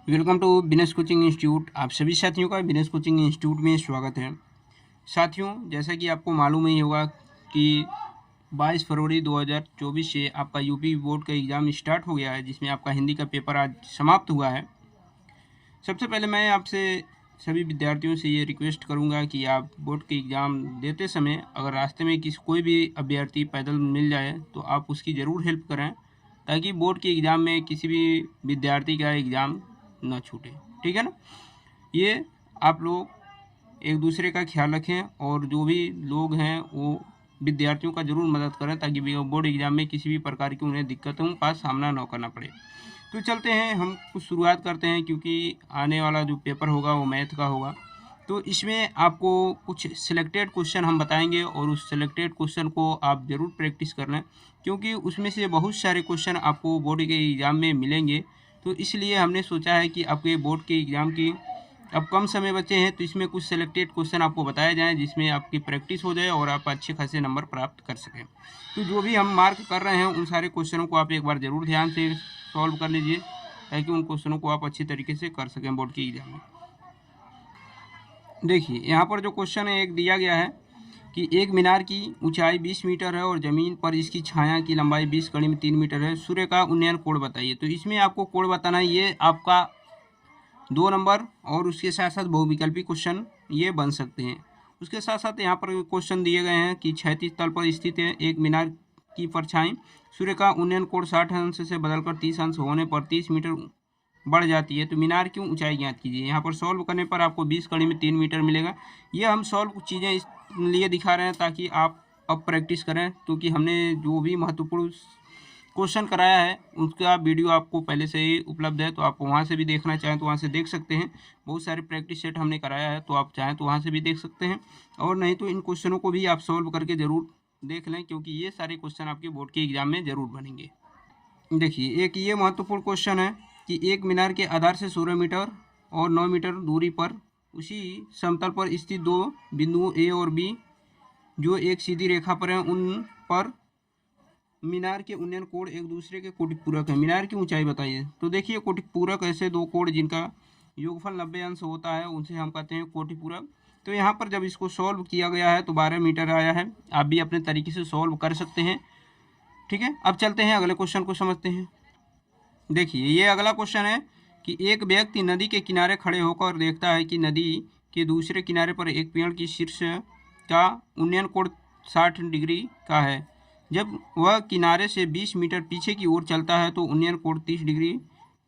Welcome to business coaching institute. आप सभी साथियों का बिजनेस कोचिंग इंस्टीट्यूट में स्वागत है। साथियों, जैसा कि आपको मालूम ही होगा कि 22 फरवरी 2024 से आपका यूपी बोर्ड का एग्ज़ाम स्टार्ट हो गया है, जिसमें आपका हिंदी का पेपर आज समाप्त हुआ है। सबसे पहले मैं आपसे सभी विद्यार्थियों से ये रिक्वेस्ट करूंगा कि आप बोर्ड के एग्ज़ाम देते समय अगर रास्ते में कोई भी अभ्यर्थी पैदल मिल जाए तो आप उसकी ज़रूर हेल्प करें, ताकि बोर्ड के एग्ज़ाम में किसी भी विद्यार्थी का एग्ज़ाम ना छूटे। ठीक है ना। ये आप लोग एक दूसरे का ख्याल रखें और जो भी लोग हैं वो विद्यार्थियों का ज़रूर मदद करें, ताकि बोर्ड एग्ज़ाम में किसी भी प्रकार की उन्हें दिक्कतों का सामना न करना पड़े। तो चलते हैं, हम कुछ शुरुआत करते हैं, क्योंकि आने वाला जो पेपर होगा वो मैथ का होगा। तो इसमें आपको कुछ सिलेक्टेड क्वेश्चन हम बताएंगे और उस सिलेक्टेड क्वेश्चन को आप ज़रूर प्रैक्टिस कर लें, क्योंकि उसमें से बहुत सारे क्वेश्चन आपको बोर्ड के एग्ज़ाम में मिलेंगे। तो इसलिए हमने सोचा है कि आपके बोर्ड के एग्ज़ाम की अब कम समय बचे हैं, तो इसमें कुछ सिलेक्टेड क्वेश्चन आपको बताए जाएँ, जिसमें आपकी प्रैक्टिस हो जाए और आप अच्छे खासे नंबर प्राप्त कर सकें। तो जो भी हम मार्क कर रहे हैं उन सारे क्वेश्चनों को आप एक बार ज़रूर ध्यान से सॉल्व कर लीजिए, ताकि उन क्वेश्चनों को आप अच्छी तरीके से कर सकें बोर्ड के एग्ज़ाम में। देखिए, यहाँ पर जो क्वेश्चन है एक दिया गया है कि एक मीनार की ऊंचाई 20 मीटर है और ज़मीन पर इसकी छाया की लंबाई 20 कड़ी में 3 मीटर है। सूर्य का उन्नयन कोण बताइए। तो इसमें आपको कोण बताना है, ये आपका 2 नंबर और उसके साथ साथ बहुविकल्पी क्वेश्चन ये बन सकते हैं। उसके साथ साथ यहाँ पर क्वेश्चन दिए गए हैं कि क्षैतिज तल पर स्थित है एक मीनार की परछाई सूर्य का उन्नयन कोण 60 अंश से बदलकर 30 अंश होने पर 30 मीटर बढ़ जाती है, तो मीनार की ऊंचाई ज्ञात कीजिए। यहाँ पर सॉल्व करने पर आपको 20 कड़ी में 3 मीटर मिलेगा। ये हम सॉल्व चीज़ें इसलिए दिखा रहे हैं ताकि आप अब प्रैक्टिस करें, क्योंकि हमने जो भी महत्वपूर्ण क्वेश्चन कराया है उसका वीडियो आपको पहले से ही उपलब्ध है, तो आप वहाँ से भी देखना चाहें तो वहाँ से देख सकते हैं। बहुत सारे प्रैक्टिस सेट हमने कराया है, तो आप चाहें तो वहाँ से भी देख सकते हैं, और नहीं तो इन क्वेश्चनों को भी आप सॉल्व करके ज़रूर देख लें, क्योंकि ये सारे क्वेश्चन आपके बोर्ड के एग्जाम में ज़रूर बनेंगे। देखिए, एक ये महत्वपूर्ण क्वेश्चन है कि एक मीनार के आधार से 16 मीटर और 9 मीटर दूरी पर उसी समतल पर स्थित दो बिंदुओं ए और बी जो एक सीधी रेखा पर हैं, उन पर मीनार के उन्नयन कोण एक दूसरे के कोटि पूरक है। मीनार की ऊंचाई बताइए। तो देखिए, कोटि पूरक ऐसे दो कोण जिनका योगफल 90 अंश होता है उनसे हम कहते हैं कोटि पूरक। तो यहाँ पर जब इसको सॉल्व किया गया है तो 12 मीटर आया है। आप भी अपने तरीके से सॉल्व कर सकते हैं। ठीक है, अब चलते हैं अगले क्वेश्चन को समझते हैं। देखिए, ये अगला क्वेश्चन है कि एक व्यक्ति नदी के किनारे खड़े होकर देखता है कि नदी के दूसरे किनारे पर एक पेड़ की शीर्ष का उन्नयन कोण 60 डिग्री का है। जब वह किनारे से 20 मीटर पीछे की ओर चलता है तो उन्नयन कोण 30 डिग्री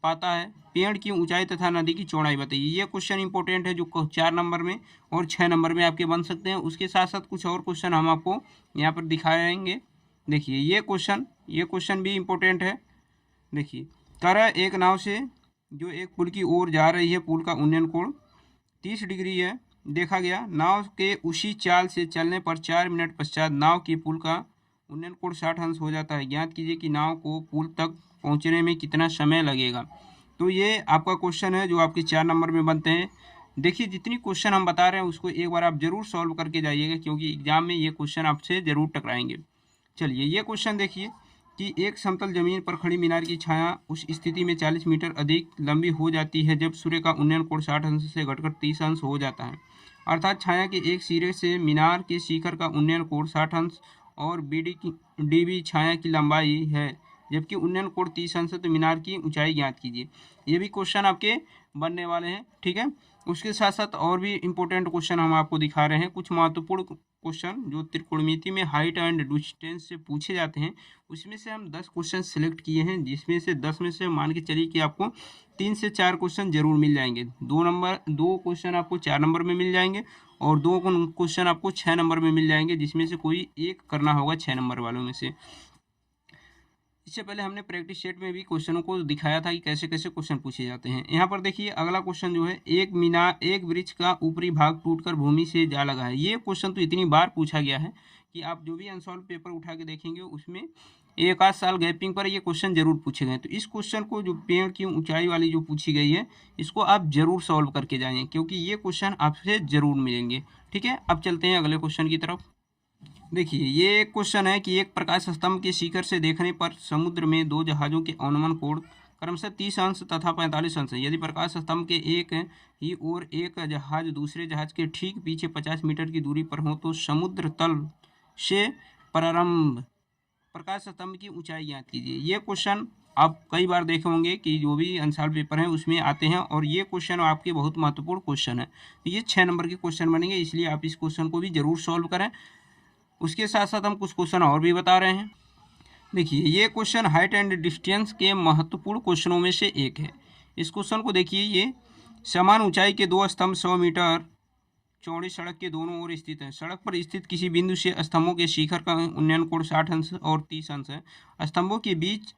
पाता है। पेड़ की ऊंचाई तथा नदी की चौड़ाई बताइए। ये क्वेश्चन इंपॉर्टेंट है, जो 4 नंबर में और 6 नंबर में आपके बन सकते हैं। उसके साथ साथ कुछ और क्वेश्चन हम आपको यहाँ पर दिखाएंगे। देखिए, ये क्वेश्चन भी इम्पोर्टेंट है। देखिए, कह रहा है एक नाव से जो एक पुल की ओर जा रही है, पुल का उन्नयन कोण 30 डिग्री है देखा गया। नाव के उसी चाल से चलने पर 4 मिनट पश्चात नाव की पुल का उन्नयन कोण 60 अंश हो जाता है। ज्ञात कीजिए कि नाव को पुल तक पहुंचने में कितना समय लगेगा। तो ये आपका क्वेश्चन है जो आपके 4 नंबर में बनते हैं। देखिए, जितनी क्वेश्चन हम बता रहे हैं उसको एक बार आप जरूर सॉल्व करके जाइएगा, क्योंकि एग्जाम में ये क्वेश्चन आपसे जरूर टकराएंगे। चलिए, ये क्वेश्चन देखिए कि एक समतल जमीन पर खड़ी मीनार की छाया उस स्थिति में 40 मीटर अधिक लंबी हो जाती है जब सूर्य का उन्नयन कोण 60 अंश से घटकर 30 अंश हो जाता है। अर्थात छाया के एक सिरे से मीनार के शिखर का उन्नयन कोण 60 अंश और डीबी छाया की लंबाई है, जबकि उन्नयन कोण 30 अंश है। तो मीनार की ऊंचाई ज्ञात कीजिए। ये भी क्वेश्चन आपके बनने वाले हैं। ठीक है, उसके साथ साथ और भी इम्पोर्टेंट क्वेश्चन हम आपको दिखा रहे हैं। कुछ महत्वपूर्ण क्वेश्चन जो त्रिकोणमिति में हाइट एंड डिस्टेंस से पूछे जाते हैं, उसमें से हम 10 क्वेश्चन सिलेक्ट किए हैं, जिसमें से 10 में से मान के चलिए कि आपको 3 से 4 क्वेश्चन जरूर मिल जाएंगे। 2 क्वेश्चन आपको 4 नंबर में मिल जाएंगे और 2 क्वेश्चन आपको 6 नंबर में मिल जाएंगे, जिसमें से कोई एक करना होगा 6 नंबर वालों में से। इससे पहले हमने प्रैक्टिस सेट में भी क्वेश्चनों को दिखाया था कि कैसे कैसे क्वेश्चन पूछे जाते हैं। यहाँ पर देखिए, अगला क्वेश्चन जो है, एक वृक्ष का ऊपरी भाग टूटकर भूमि से जा लगा है। ये क्वेश्चन तो इतनी बार पूछा गया है कि आप जो भी अनसॉल्व पेपर उठा के देखेंगे उसमें एक आध साल गैपिंग पर ये क्वेश्चन जरूर पूछे गए। तो इस क्वेश्चन को, जो पेड़ की ऊंचाई वाली जो पूछी गई है, इसको आप जरूर सॉल्व करके जाएं, क्योंकि ये क्वेश्चन आपसे जरूर मिलेंगे। ठीक है, अब चलते हैं अगले क्वेश्चन की तरफ। देखिए, ये एक क्वेश्चन है कि एक प्रकाश स्तंभ के शिखर से देखने पर समुद्र में 2 जहाज़ों के अनुमान कोण क्रमशः 30 अंश तथा 45 अंश है। यदि प्रकाश स्तंभ के एक ही ओर एक जहाज दूसरे जहाज के ठीक पीछे 50 मीटर की दूरी पर हो तो समुद्र तल से प्रारंभ प्रकाश स्तंभ की ऊंचाई ज्ञात कीजिए। ये क्वेश्चन आप कई बार देखे होंगे कि जो भी आंसर पेपर हैं उसमें आते हैं और ये क्वेश्चन आपके बहुत महत्वपूर्ण क्वेश्चन है। तो ये 6 नंबर के क्वेश्चन बनेंगे, इसलिए आप इस क्वेश्चन को भी जरूर सॉल्व करें। उसके साथ साथ हम कुछ क्वेश्चन और भी बता रहे हैं। देखिए, ये क्वेश्चन हाइट एंड डिस्टेंस के महत्वपूर्ण क्वेश्चनों में से एक है। इस क्वेश्चन को देखिए, ये समान ऊंचाई के दो स्तंभ 100 मीटर चौड़ी सड़क के दोनों ओर स्थित है। सड़क पर स्थित किसी बिंदु से स्तंभों के शिखर का उन्नयन कोण 60 अंश और 30 अंश है। स्तंभों के बीच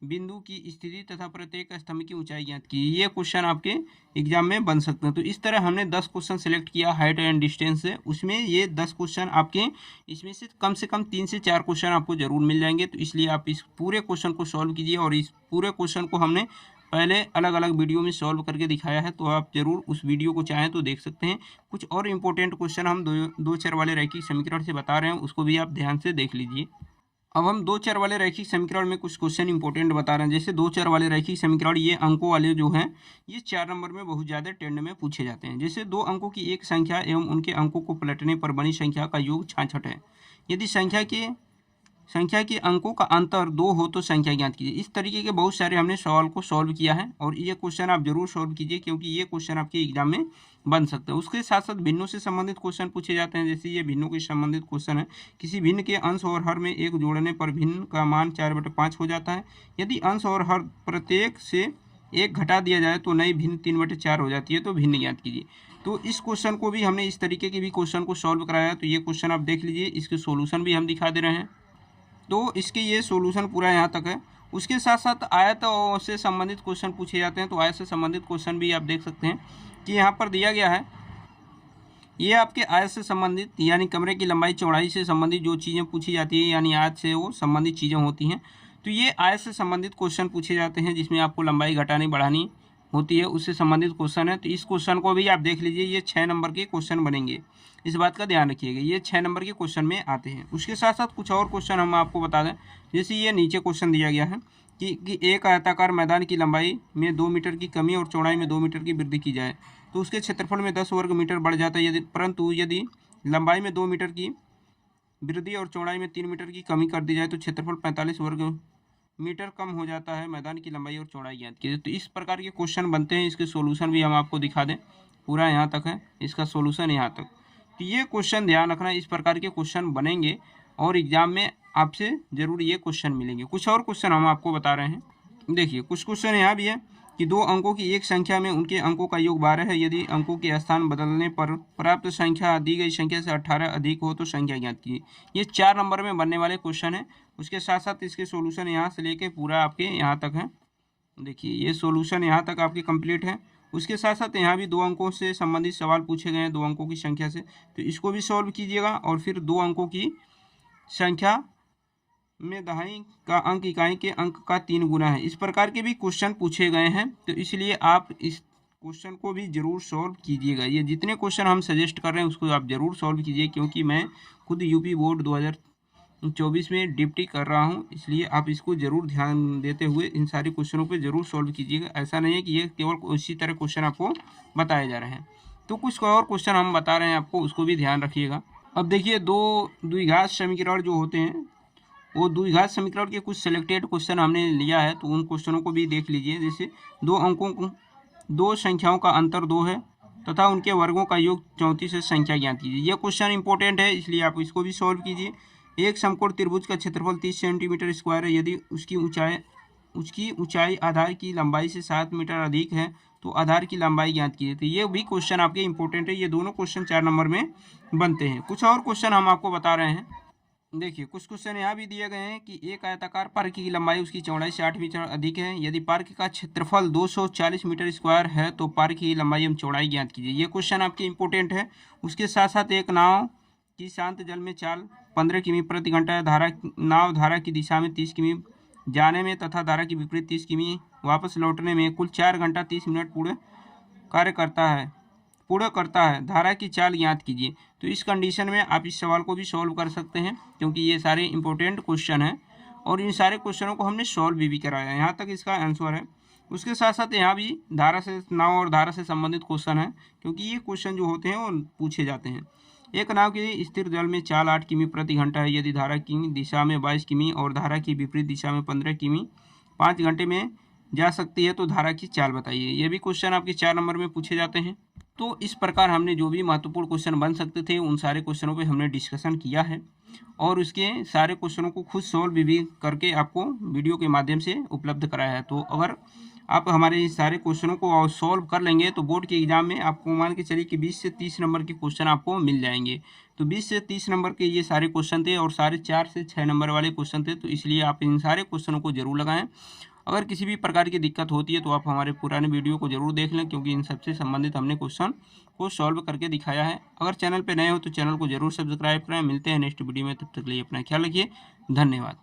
बिंदु की स्थिति तथा प्रत्येक स्तंभ की ऊंचाई ज्ञात की। ये क्वेश्चन आपके एग्जाम में बन सकते हैं। तो इस तरह हमने 10 क्वेश्चन सेलेक्ट किया हाइट एंड डिस्टेंस से। उसमें ये 10 क्वेश्चन आपके, इसमें से कम 3 से 4 क्वेश्चन आपको जरूर मिल जाएंगे। तो इसलिए आप इस पूरे क्वेश्चन को सॉल्व कीजिए, और इस पूरे क्वेश्चन को हमने पहले अलग अलग वीडियो में सॉल्व करके दिखाया है, तो आप जरूर उस वीडियो को चाहें तो देख सकते हैं। कुछ और इम्पोर्टेंट क्वेश्चन हम दो चर वाले रैखिक समीकरण से बता रहे हैं, उसको भी आप ध्यान से देख लीजिए। अब हम दो चर वाले रैखिक समीकरण में कुछ क्वेश्चन इंपॉर्टेंट बता रहे हैं। जैसे दो चर वाले रैखिक समीकरण, ये अंकों वाले जो हैं, ये 4 नंबर में बहुत ज़्यादा टेंड में पूछे जाते हैं। जैसे दो अंकों की एक संख्या एवं उनके अंकों को पलटने पर बनी संख्या का योग 66 है। यदि संख्या के अंकों का अंतर 2 हो तो संख्या ज्ञात कीजिए। इस तरीके के बहुत सारे हमने सवाल को सॉल्व किया है, और ये क्वेश्चन आप जरूर सॉल्व कीजिए, क्योंकि ये क्वेश्चन आपके एग्जाम में बन सकते हैं। उसके साथ साथ भिन्नों से संबंधित क्वेश्चन पूछे जाते हैं। जैसे ये भिन्नों के संबंधित क्वेश्चन है, किसी भिन्न के अंश और हर में 1 जोड़ने पर भिन्न का मान 4/5 हो जाता है। यदि अंश और हर प्रत्येक से 1 घटा दिया जाए तो नई भिन्न 3/4 हो जाती है, तो भिन्न ज्ञात कीजिए। तो इस क्वेश्चन को भी हमने इस तरीके के भी क्वेश्चन को सॉल्व कराया। तो ये क्वेश्चन आप देख लीजिए, इसके सोल्यूशन भी हम दिखा दे रहे हैं। तो इसके ये सॉल्यूशन पूरा यहाँ तक है। उसके साथ साथ आयत से संबंधित क्वेश्चन पूछे जाते हैं। तो आयत से संबंधित क्वेश्चन भी आप देख सकते हैं कि यहाँ पर दिया गया है। ये आपके आयत से संबंधित, यानी कमरे की लंबाई चौड़ाई से संबंधित जो चीज़ें पूछी जाती है, यानी आयत से वो संबंधित चीज़ें होती हैं। तो ये आयत से संबंधित क्वेश्चन पूछे जाते हैं, जिसमें आपको लंबाई घटानी बढ़ानी होती है, उससे संबंधित क्वेश्चन है। तो इस क्वेश्चन को भी आप देख लीजिए, ये 6 नंबर के क्वेश्चन बनेंगे। इस बात का ध्यान रखिएगा, ये 6 नंबर के क्वेश्चन में आते हैं। उसके साथ साथ कुछ और क्वेश्चन हम आपको बता दें। जैसे ये नीचे क्वेश्चन दिया गया है कि एक आयताकार मैदान की लंबाई में 2 मीटर की कमी और चौड़ाई में 2 मीटर की वृद्धि की जाए तो उसके क्षेत्रफल में 10 वर्ग मीटर बढ़ जाता है। परंतु यदि लंबाई में 2 मीटर की वृद्धि और चौड़ाई में 3 मीटर की कमी कर दी जाए तो क्षेत्रफल 45 वर्ग मीटर कम हो जाता है। मैदान की लंबाई और चौड़ाई ज्ञात कीजिए। तो इस प्रकार के क्वेश्चन बनते हैं। इसके सॉल्यूशन भी हम आपको दिखा दें। पूरा यहाँ तक है, इसका सॉल्यूशन यहाँ तक। तो ये क्वेश्चन ध्यान रखना, इस प्रकार के क्वेश्चन बनेंगे और एग्जाम में आपसे जरूर ये क्वेश्चन मिलेंगे। कुछ और क्वेश्चन हम आपको बता रहे हैं। देखिए, कुछ क्वेश्चन यहाँ भी है कि दो अंकों की एक संख्या में उनके अंकों का योग 12 है। यदि अंकों के स्थान बदलने पर प्राप्त संख्या दी गई संख्या से 18 अधिक हो तो संख्या ज्ञात कीजिए। ये 4 नंबर में बनने वाले क्वेश्चन है। उसके साथ साथ इसके सॉल्यूशन यहाँ से लेके पूरा आपके यहाँ तक है। देखिए, ये सॉल्यूशन यहाँ तक आपके कंप्लीट है। उसके साथ साथ यहाँ भी 2 अंकों से संबंधित सवाल पूछे गए हैं, 2 अंकों की संख्या से। तो इसको भी सॉल्व कीजिएगा, और फिर 2 अंकों की संख्या में दहाई का अंक इकाई के अंक का 3 गुना है। इस प्रकार के भी क्वेश्चन पूछे गए हैं। तो इसलिए आप इस क्वेश्चन को भी जरूर सॉल्व कीजिएगा। ये जितने क्वेश्चन हम सजेस्ट कर रहे हैं उसको आप जरूर सॉल्व कीजिए, क्योंकि मैं खुद यूपी बोर्ड 2024 में डिप्टी कर रहा हूं, इसलिए आप इसको जरूर ध्यान देते हुए इन सारे क्वेश्चनों पे जरूर सॉल्व कीजिएगा। ऐसा नहीं है कि ये केवल इसी तरह क्वेश्चन आपको बताए जा रहे हैं। तो कुछ और क्वेश्चन हम बता रहे हैं आपको, उसको भी ध्यान रखिएगा। अब देखिए, 2 द्विघात समीकरण जो होते हैं, वो द्विघात समीकरण के कुछ सिलेक्टेड क्वेश्चन हमने लिया है। तो उन क्वेश्चनों को भी देख लीजिए। जैसे 2 संख्याओं का अंतर 2 है तथा उनके वर्गों का योग 34 से संख्या ज्ञात कीजिए। यह क्वेश्चन इंपॉर्टेंट है, इसलिए आप इसको भी सॉल्व कीजिए। एक समकोण त्रिभुज का क्षेत्रफल 30 सेंटीमीटर स्क्वायर है। यदि उसकी ऊंचाई आधार की लंबाई से 7 मीटर अधिक है तो आधार की लंबाई ज्ञात कीजिए। तो ये भी क्वेश्चन आपके इंपॉर्टेंट है। ये दोनों क्वेश्चन 4 नंबर में बनते हैं। कुछ और क्वेश्चन हम आपको बता रहे हैं। देखिए, कुछ क्वेश्चन यहाँ भी दिए गए हैं कि एक आयताकार पार्क की लंबाई उसकी चौड़ाई से 8 मीटर अधिक है। यदि पार्क का क्षेत्रफल 240 मीटर स्क्वायर है तो पार्क की लंबाई एवं चौड़ाई ज्ञात कीजिए। ये क्वेश्चन आपके इंपॉर्टेंट है। उसके साथ साथ एक नाव की शांत जल में चाल 15 किमी प्रति घंटा नाव धारा की दिशा में 30 किमी जाने में तथा धारा की विपरीत 30 किमी वापस लौटने में कुल 4 घंटा 30 मिनट पूर्ण करता है। धारा की चाल ज्ञात कीजिए। तो इस कंडीशन में आप इस सवाल को भी सॉल्व कर सकते हैं, क्योंकि ये सारे इंपॉर्टेंट क्वेश्चन हैं और इन सारे क्वेश्चनों को हमने सॉल्व भी कराया है। यहाँ तक इसका आंसर है। उसके साथ साथ यहाँ भी धारा से नाव और धारा से संबंधित क्वेश्चन है, क्योंकि ये क्वेश्चन जो होते हैं वो पूछे जाते हैं। एक नाव की स्थिर जल में चाल 8 किमी प्रति घंटा है यदि धारा की दिशा में 22 किमी और धारा की विपरीत दिशा में 15 किमी 5 घंटे में जा सकती है तो धारा की चाल बताइए। ये भी क्वेश्चन आपके 4 नंबर में पूछे जाते हैं। तो इस प्रकार हमने जो भी महत्वपूर्ण क्वेश्चन बन सकते थे उन सारे क्वेश्चनों पे हमने डिस्कशन किया है और उसके सारे क्वेश्चनों को खुद सॉल्व भी करके आपको वीडियो के माध्यम से उपलब्ध कराया है। तो अगर आप हमारे इस सारे क्वेश्चनों को सॉल्व कर लेंगे तो बोर्ड के एग्जाम में आपको मान के चलिए कि 20 से 30 नंबर के क्वेश्चन आपको मिल जाएंगे। तो 20 से 30 नंबर के ये सारे क्वेश्चन थे और सारे 4 से 6 नंबर वाले क्वेश्चन थे, तो इसलिए आप इन सारे क्वेश्चनों को जरूर लगाएं। अगर किसी भी प्रकार की दिक्कत होती है तो आप हमारे पुराने वीडियो को जरूर देख लें, क्योंकि इन सबसे संबंधित हमने क्वेश्चन को सॉल्व करके दिखाया है। अगर चैनल पर नए हो तो चैनल को जरूर सब्सक्राइब करें। मिलते हैं नेक्स्ट वीडियो में, तब तक के लिए अपना ख्याल रखिए। धन्यवाद।